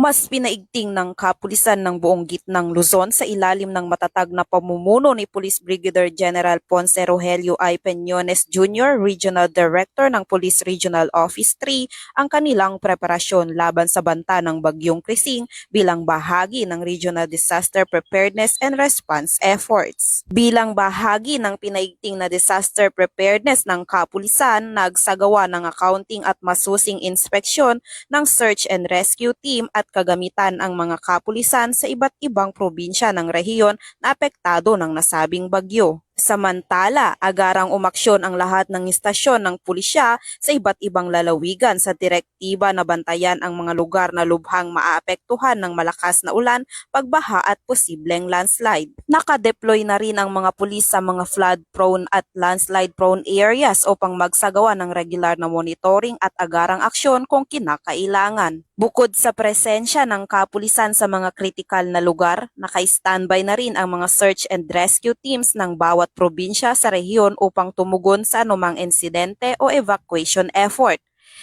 Mas pinaigting ng kapulisan ng buong gitnang Luzon sa ilalim ng matatag na pamumuno ni Police Brigadier General Ponce Rogelio I. Peñones Jr., Regional Director ng Police Regional Office 3, ang kanilang preparasyon laban sa banta ng Bagyong Krising bilang bahagi ng Regional Disaster Preparedness and Response Efforts. Bilang bahagi ng pinaigting na disaster preparedness ng kapulisan, nagsagawa ng accounting at masusing inspeksyon ng Search and Rescue Team at kagamitan ang mga kapulisan sa iba't ibang probinsya ng rehiyon na apektado ng nasabing bagyo. Samantala, agarang umaksyon ang lahat ng istasyon ng pulisya sa iba't ibang lalawigan sa direktiba na bantayan ang mga lugar na lubhang maaapektuhan ng malakas na ulan, pagbaha at posibleng landslide. Nakadeploy na rin ang mga pulis sa mga flood-prone at landslide-prone areas upang magsagawa ng regular na monitoring at agarang aksyon kung kinakailangan. Bukod sa presensya ng kapulisan sa mga kritikal na lugar, naka-standby na rin ang mga search and rescue teams ng bawat probinsya sa rehiyon upang tumugon sa anumang insidente o evacuation effort.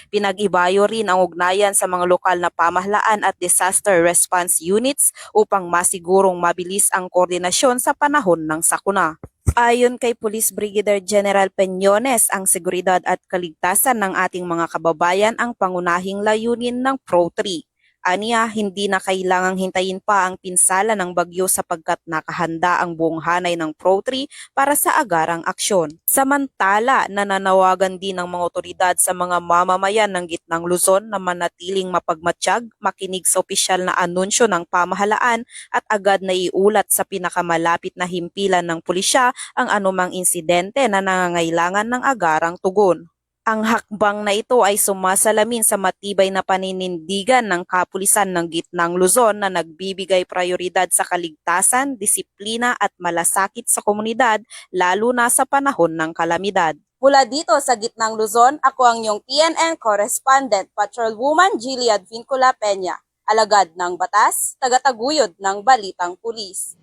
Pinag-ibayo rin ang ugnayan sa mga lokal na pamahalaan at disaster response units upang masigurong mabilis ang koordinasyon sa panahon ng sakuna. Ayon kay Police Brigadier General Peñones, ang seguridad at kaligtasan ng ating mga kababayan ang pangunahing layunin ng Pro3. Aniya, hindi na kailangang hintayin pa ang pinsala ng bagyo sapagkat nakahanda ang buong hanay ng Pro3 para sa agarang aksyon. Samantala, nananawagan din ng mga otoridad sa mga mamamayan ng gitnang Luzon na manatiling mapagmatsyag, makinig sa opisyal na anunsyo ng pamahalaan at agad na iulat sa pinakamalapit na himpilan ng pulisya ang anumang insidente na nangangailangan ng agarang tugon. Ang hakbang na ito ay sumasalamin sa matibay na paninindigan ng kapulisan ng gitnang Luzon na nagbibigay prioridad sa kaligtasan, disiplina at malasakit sa komunidad lalo na sa panahon ng kalamidad. Mula dito sa gitnang Luzon, ako ang iyong PNN correspondent, Patrolwoman Jilliad Vincula Peña, alagad ng batas, tagataguyod ng Balitang Pulis.